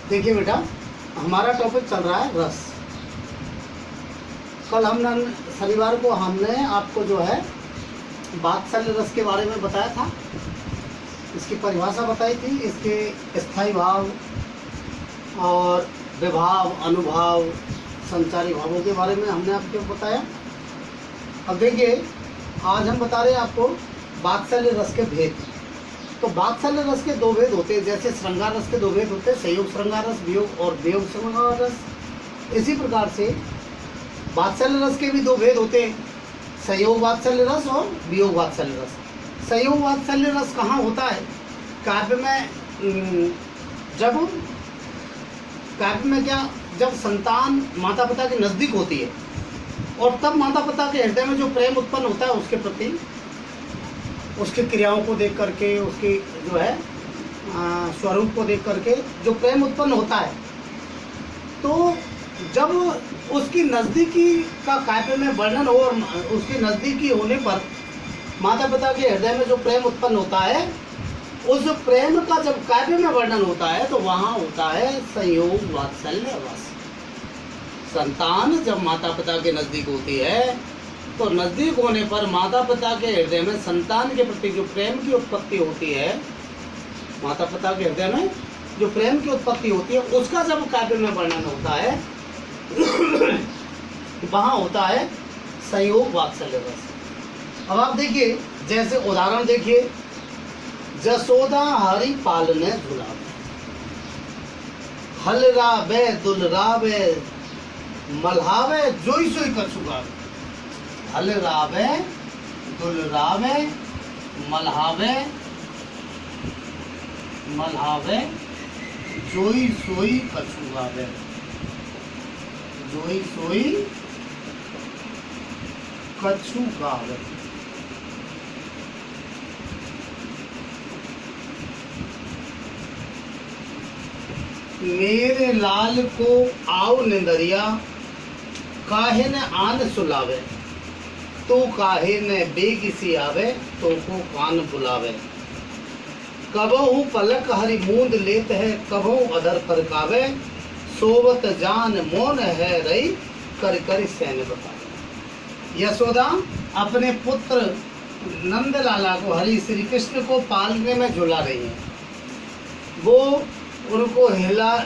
देखिए बेटा, हमारा टॉपिक चल रहा है रस। कल हमने शनिवार को हमने आपको जो है वात्सल्य रस के बारे में बताया था, इसकी परिभाषा बताई थी, इसके स्थायी भाव और विभाव, अनुभाव, संचारी भावों के बारे में हमने आपको बताया। अब देखिए, आज हम बता रहे हैं आपको वात्सल्य रस के भेद। तो वात्सल्य रस के दो भेद होते हैं, जैसे श्रृंगार रस के दो भेद होते हैं, संयोग श्रृंगार रस, वियोग और वियोग श्रृंगार रस। इसी प्रकार से वात्सल्य रस के भी दो भेद होते हैं, संयोग वात्सल्य रस और वियोग वात्सल्य रस। संयोग वात्सल्य रस कहाँ होता है? काव्य में। जब काव्य में क्या, जब संतान माता पिता के नज़दीक होती है और तब माता पिता के हृदय में जो प्रेम उत्पन्न होता है उसके प्रति, उसकी क्रियाओं को देख करके, उसकी जो है स्वरूप को देख करके जो प्रेम उत्पन्न होता है, तो जब उसकी नज़दीकी का काव्य में वर्णन हो और उसकी नज़दीकी होने पर माता पिता के हृदय में जो प्रेम उत्पन्न होता है, उस प्रेम का जब काव्य में वर्णन होता है तो वहाँ होता है संयोग वात्सल्य रस। संतान जब माता पिता के नज़दीक होती है तो नज़दीक होने पर माता पिता के हृदय में संतान के प्रति जो प्रेम की उत्पत्ति होती है, माता पिता के हृदय में जो प्रेम की उत्पत्ति होती है, उसका जब काव्य में वर्णन होता है वहाँ होता है संयोग वात्सल्य रस। अब आप देखिए, जैसे उदाहरण देखिए, जसोदा हरि पालने झुलावे, हलरावे दुलरावे मल्हावे जोई सोई कछुगावे। हलरावे दुलरावे मल्हावे मल्हावे जोई सोई कछुगावे। जोई सोई कछुगावे। मेरे लाल को आओ निंदरिया, काहे न आन सुलावे, तो काहे न बेगिसी आवे, तो को कान बुलावे। कबहू पलक हरि मूंद लेत है, कबहू अधर फरकावे, सोवत जान मौन है रही, कर कर सैन बतावे। यशोदा अपने पुत्र नंदलाला को, हरि श्री कृष्ण को पालने में झुला रही है। वो उनको हिला,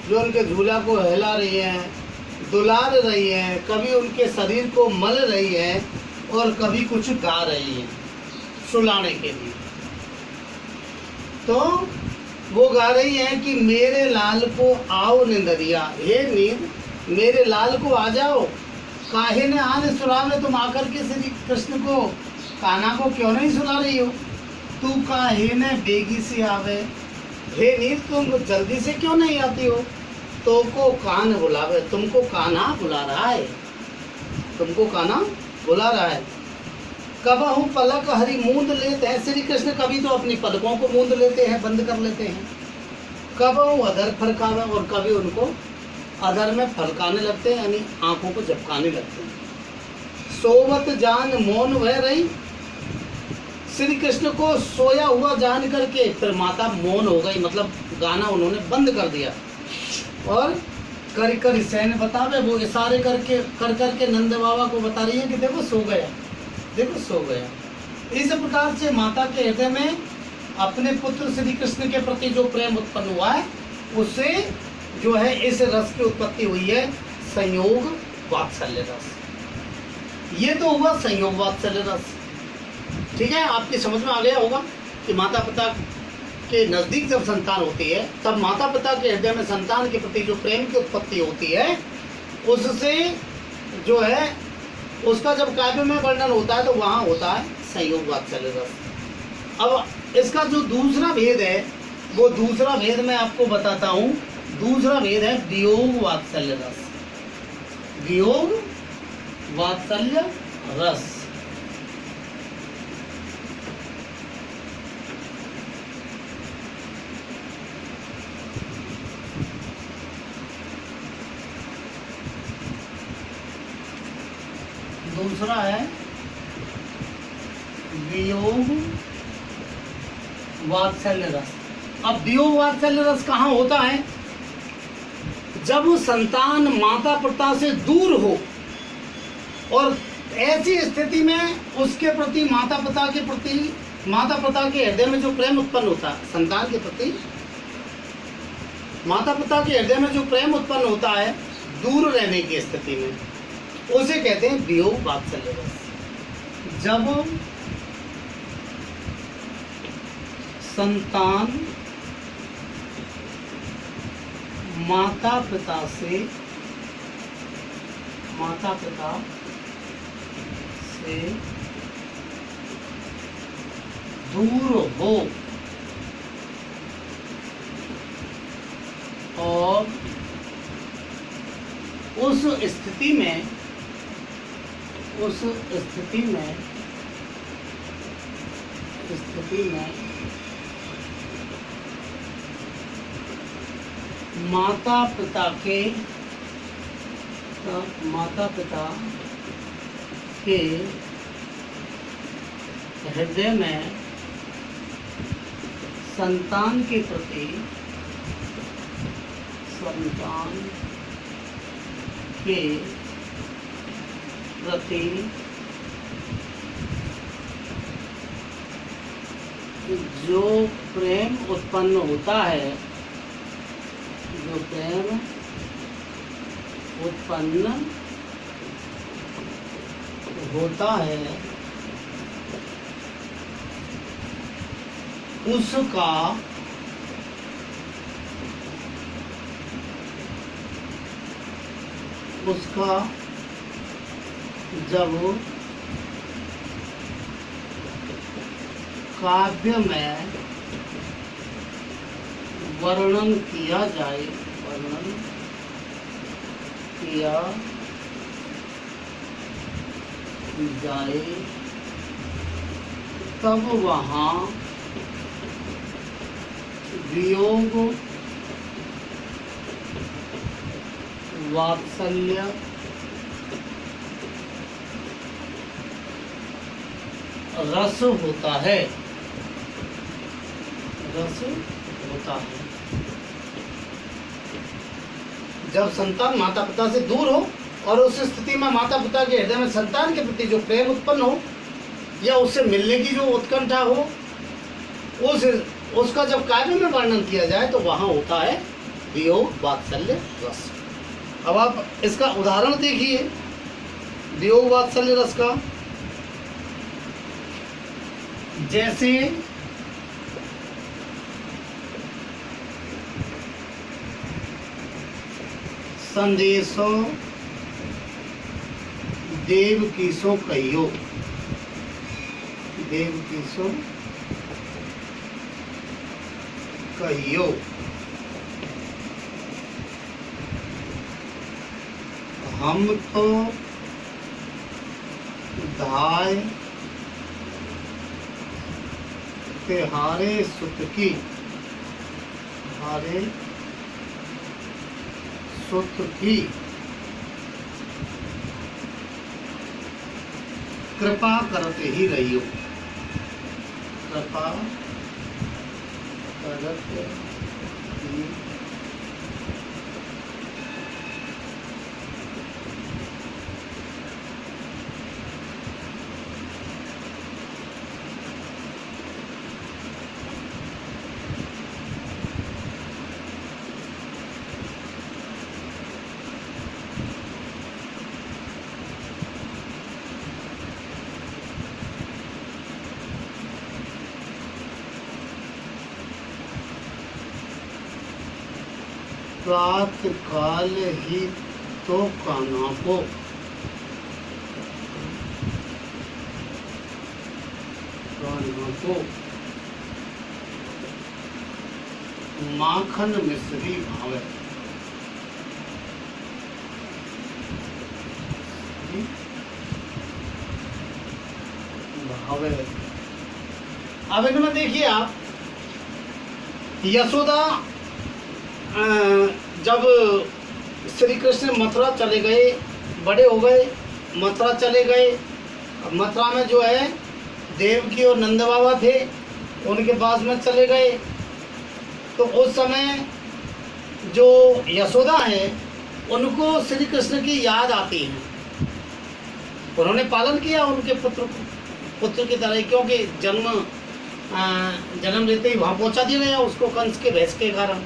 जो उनके झूला को हिला रही हैं, दुलार रही हैं, कभी उनके शरीर को मल रही हैं और कभी कुछ गा रही हैं सुलाने के लिए। तो वो गा रही हैं कि मेरे लाल को आओ निंदरिया, हे नींद मेरे लाल को आ जाओ, काहे ने आने सुलावे, तुम आकर के श्री कृष्ण को, कान्हा को क्यों नहीं सुला रही हो? तू काहे ने बेगी से आवे, हे नींद तुम जल्दी से क्यों नहीं आती हो? तो को कान बुलावे, तुमको कान्हा बुला रहा है, तुमको कान्हा बुला रहा है। कबहू पलक हरि मूंद लेते हैं, श्री कृष्ण कभी तो अपनी पलकों को मूंद लेते हैं, बंद कर लेते हैं। कबहू अधर फरकावे, और कभी उनको अधर में फलकाने लगते हैं, यानी आंखों को झपकाने लगते हैं। सोवत जान मौन वह रही, श्री कृष्ण को सोया हुआ जान करके फिर माता मौन हो गई, मतलब गाना उन्होंने बंद कर दिया। और कर कर सैन बतावे, वो इशारे करके कर करके नंद बाबा को बता रही है कि देखो सो गया, देखो सो गया। इस प्रकार से माता के हृदय में अपने पुत्र श्री कृष्ण के प्रति जो प्रेम उत्पन्न हुआ है, उससे जो है इस रस की उत्पत्ति हुई है संयोग वात्सल्य रस। ये तो हुआ संयोग वात्सल्य रस, ठीक है। आपकी समझ में आ गया होगा कि माता पिता के नज़दीक जब संतान होती है, तब माता पिता के हृदय में संतान के प्रति जो प्रेम की उत्पत्ति होती है, उससे जो है उसका जब काव्य में वर्णन होता है तो वहाँ होता है संयोग वात्सल्य रस। अब इसका जो दूसरा भेद है, वो दूसरा भेद मैं आपको बताता हूँ। दूसरा भेद है वियोग वात्सल्य रस। वियोग वात्सल्य रस। दूसरा है वियोग वात्सल्य रस। अब वियोग वात्सल्य रस कहाँ होता है? जब संतान माता पिता से दूर हो और ऐसी स्थिति में उसके प्रति माता पिता के हृदय में जो प्रेम उत्पन्न होता है, संतान के प्रति माता पिता के हृदय में जो प्रेम उत्पन्न होता है दूर रहने की स्थिति में, उसे कहते हैं वियोग वात्सल्य रस। जब संतान माता पिता से दूर हो और उस स्थिति में माता पिता के हृदय में संतान के प्रति जो प्रेम उत्पन्न होता है, उसका जब काव्य में वर्णन किया जाए, तब वहाँ वियोग वात्सल्य रस होता है। जब संतान माता पिता से दूर हो और उस स्थिति में माता पिता के हृदय में संतान के प्रति जो प्रेम उत्पन्न हो या उससे मिलने की जो उत्कंठा हो, उसका जब काव्य में वर्णन किया जाए तो वहां होता है वियोग वात्सल्य रस। अब आप इसका उदाहरण देखिए वियोग वात्सल्य रस का। जैसे संदेशो देवकीसो कहियो, हम तो धाय तिहारे सुत की कृपा करते ही रहियो, प्रात काल ही तो कान्हा को माखन मिश्री भावे, अब इनमें देखिए आप, यशोदा जब श्री कृष्ण मथुरा चले गए, बड़े हो गए, मथुरा चले गए। मथुरा में जो है देवकी और नंद बाबा थे, उनके पास में चले गए। तो उस समय जो यशोदा है उनको श्री कृष्ण की याद आती है। उन्होंने पालन किया उनके पुत्र की तरह, क्योंकि जन्म लेते ही वहाँ पहुँचा दिया गया उसको कंस के भैंस के कारण।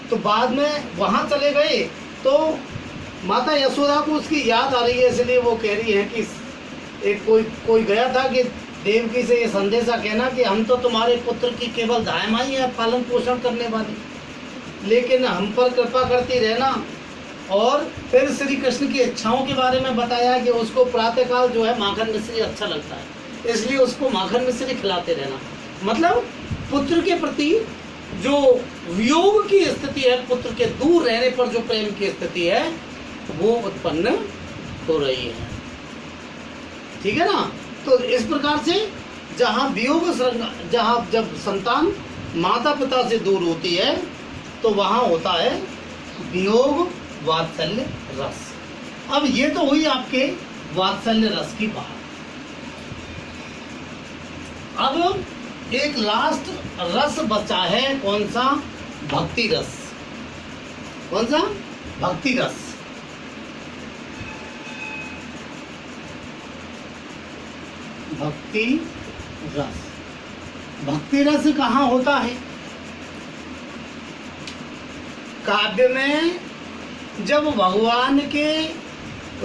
तो बाद में वहाँ चले गए तो माता यशोदा को उसकी याद आ रही है, इसलिए वो कह रही है कि एक कोई गया था कि देवकी से ये संदेशा कहना कि हम तो तुम्हारे पुत्र की केवल दाई माई है, पालन पोषण करने वाली, लेकिन हम पर कृपा करती रहना। और फिर श्री कृष्ण की इच्छाओं के बारे में बताया कि उसको प्रातःकाल जो है माखन मिश्री अच्छा लगता है, इसलिए उसको माखन मिश्री खिलाते रहना। मतलब पुत्र के प्रति जो वियोग की स्थिति है, पुत्र के दूर रहने पर जो प्रेम की स्थिति है वो उत्पन्न हो रही है। ठीक है ना। तो इस प्रकार से जहाँ वियोग, जहाँ जब संतान माता पिता से दूर होती है तो वहाँ होता है वियोग वात्सल्य रस। अब ये तो हुई आपके वात्सल्य रस की बात। अब एक लास्ट रस बचा है, कौन सा? भक्ति रस। कौन सा? भक्ति रस। भक्ति रस। भक्ति रस कहाँ होता है? काव्य में जब भगवान के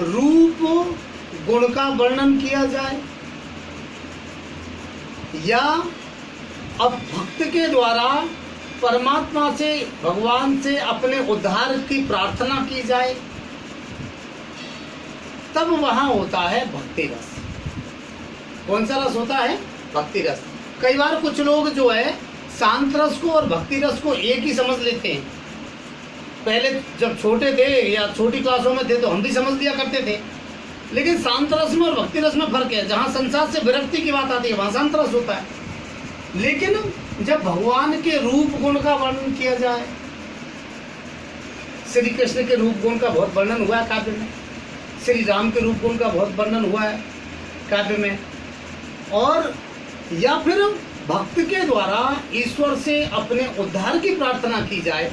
रूप गुण का वर्णन किया जाए, या अब भक्त के द्वारा परमात्मा से, भगवान से अपने उद्धार की प्रार्थना की जाए, तब वहाँ होता है भक्ति रस। कौन सा रस होता है? भक्ति रस। कई बार कुछ लोग जो है शांत रस को और भक्ति रस को एक ही समझ लेते हैं। पहले जब छोटे थे या छोटी क्लासों में थे तो हम भी समझ लिया करते थे, लेकिन शांत रस में और भक्ति रस में फर्क है। जहाँ संसार से विरक्ति की बात आती है वहाँ शांत रस होता है, लेकिन जब भगवान के रूप गुण का वर्णन किया जाए, श्री कृष्ण के रूप गुण का बहुत वर्णन हुआ है काव्य में, श्री राम के रूप गुण का बहुत वर्णन हुआ है काव्य में, और या फिर भक्त के द्वारा ईश्वर से अपने उद्धार की प्रार्थना की जाए,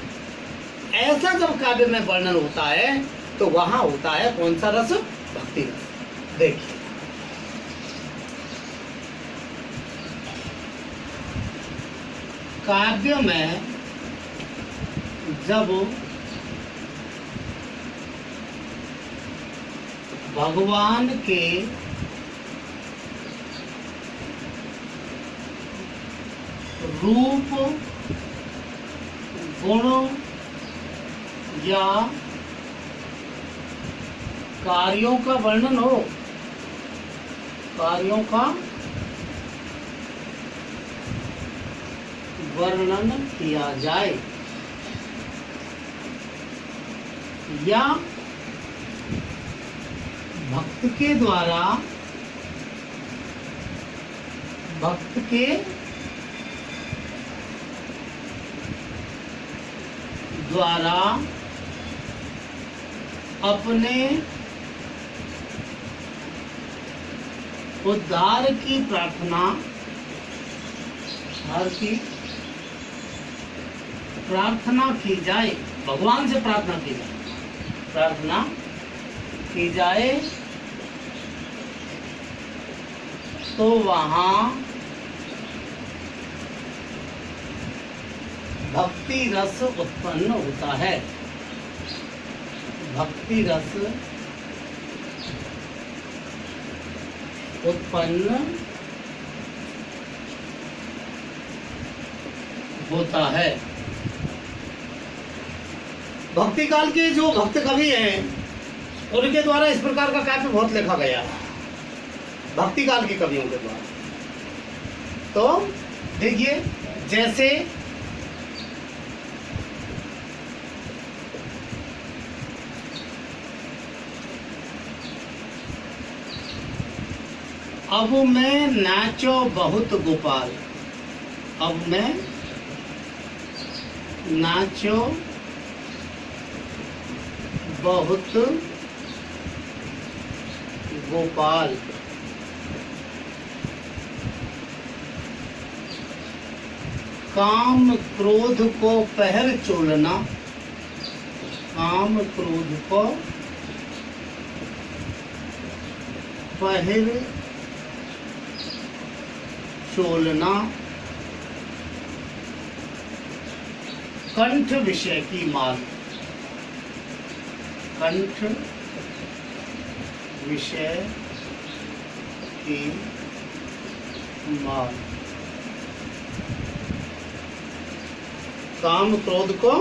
ऐसा जब काव्य में वर्णन होता है तो वहां होता है कौन सा रस? भक्ति रस। देखिए, काव्य में जब भगवान के रूप गुण या कार्यों का वर्णन हो, कार्यों का वर्णन किया जाए, या भक्त के द्वारा, भक्त के द्वारा अपने उद्धार की प्रार्थना, उद्धार की प्रार्थना की जाए, भगवान से प्रार्थना की जाए, प्रार्थना की जाए, तो वहाँ भक्ति रस उत्पन्न होता है। भक्ति रस उत्पन्न होता है। भक्ति काल के जो भक्त कवि हैं उनके द्वारा इस प्रकार का काव्य बहुत लिखा गया है, भक्ति काल के कवियों के द्वारा। तो देखिए, जैसे अब मैं नाचो बहुत गोपाल, अब मैं नाचो बहुत गोपाल, काम क्रोध को पहर चोलना, काम क्रोध को पहिर चोलना कंठ विषय की माल, कंठ विषय की माल। काम क्रोध को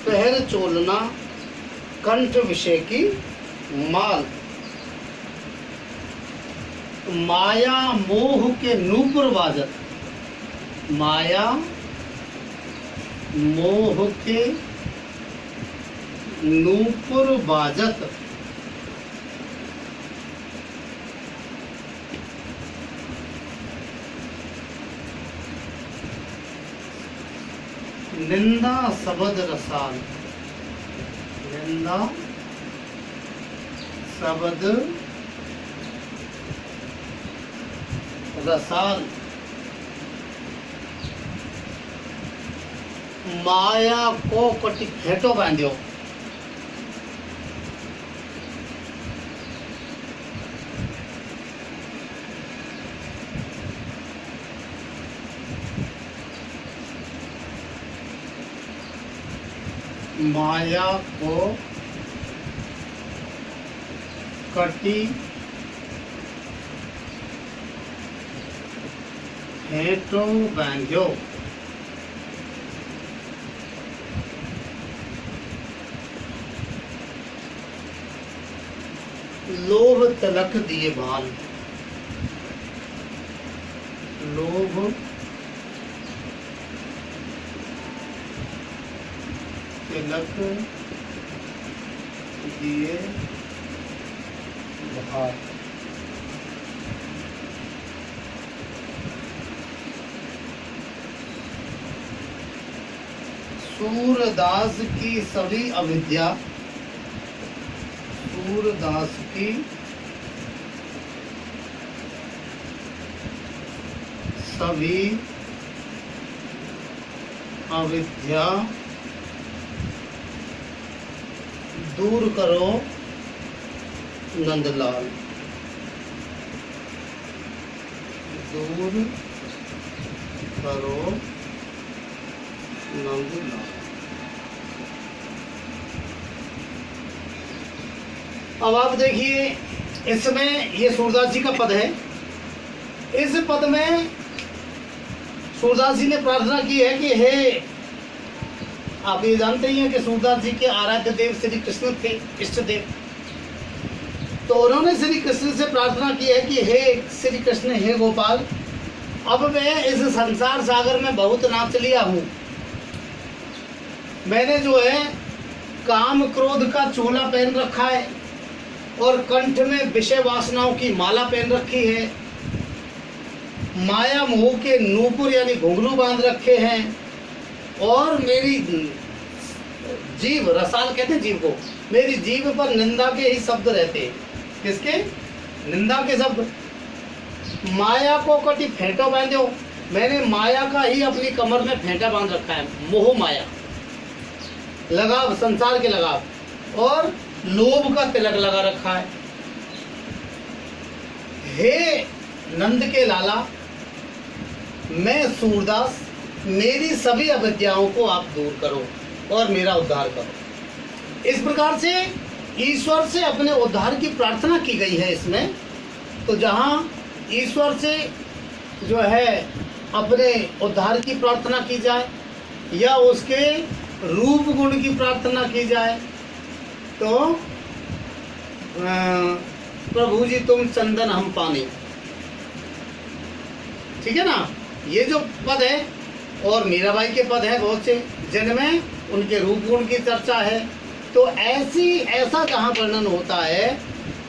पहर चोलना कंठ विषय की माल। माया मोह के नूपुर बाजत, माया मोह के नूपुर बाजत। निंदा शब्द रसाल, निंदा शब्द रसाल। माया को कटी फेंटो बांध्यो, माया को कटी फेंटो बांध्यो। लोभ तलक दिए भाल, लोभ तिलक दिए भाल। सूरदास की सभी अविद्या, सूरदास की सभी अविद्या दूर करो नंदलाल, दूर करो नंदलाल। अब आप देखिए इसमें ये सूरदास जी का पद है। इस पद में सूरदास जी ने प्रार्थना की है कि हे, आप ये जानते ही हैं कि सूरदास जी के आराध्य देव श्री कृष्ण थे, इष्ट देव। तो उन्होंने श्री कृष्ण से प्रार्थना की है कि हे श्री कृष्ण, हे गोपाल, अब मैं इस संसार सागर में बहुत नाच लिया हूँ। मैंने जो है काम क्रोध का चोला पहन रखा है और कंठ में विषय वासनाओं की माला पहन रखी है, माया मोह के नूपुर यानी घुंघरू बांध रखे हैं, और मेरी जीभ, रसाल कहते हैं जीभ को, मेरी जीभ पर निंदा के ही शब्द रहते हैं। किसके? निंदा के शब्द। माया को कटी फेंटा बांधो, मैंने माया का ही अपनी कमर में फेंटा बांध रखा है। मोह माया, लगाव, संसार के लगाव, और लोभ का तिलक लगा रखा है। हे नंद के लाला, मैं सूरदास, मेरी सभी अविद्याओं को आप दूर करो और मेरा उद्धार करो। इस प्रकार से ईश्वर से अपने उद्धार की प्रार्थना की गई है इसमें। तो जहाँ ईश्वर से जो है अपने उद्धार की प्रार्थना की जाए या उसके रूप गुण की प्रार्थना की जाए, तो प्रभु जी तुम चंदन हम पानी, ठीक है ना। ये जो पद है और मीराबाई के पद है बहुत से, जिनमें उनके रूप गुण की चर्चा है। तो ऐसा जहाँ वर्णन होता है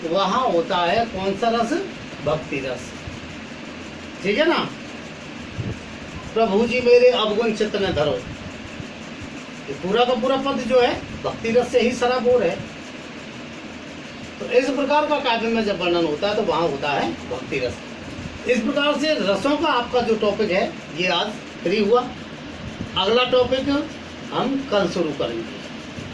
वहाँ होता है कौन सा रस? भक्ति रस, ठीक है ना। प्रभु जी मेरे अवगुण चित्त में धरो, ये पूरा का पूरा पद जो है भक्ति रस से ही सराबोर है। तो इस प्रकार का काव्य में जब वर्णन होता है तो वहाँ होता है भक्ति रस। इस प्रकार से रसों का आपका जो टॉपिक है ये आज फ्री हुआ। अगला टॉपिक हम कल शुरू करेंगे।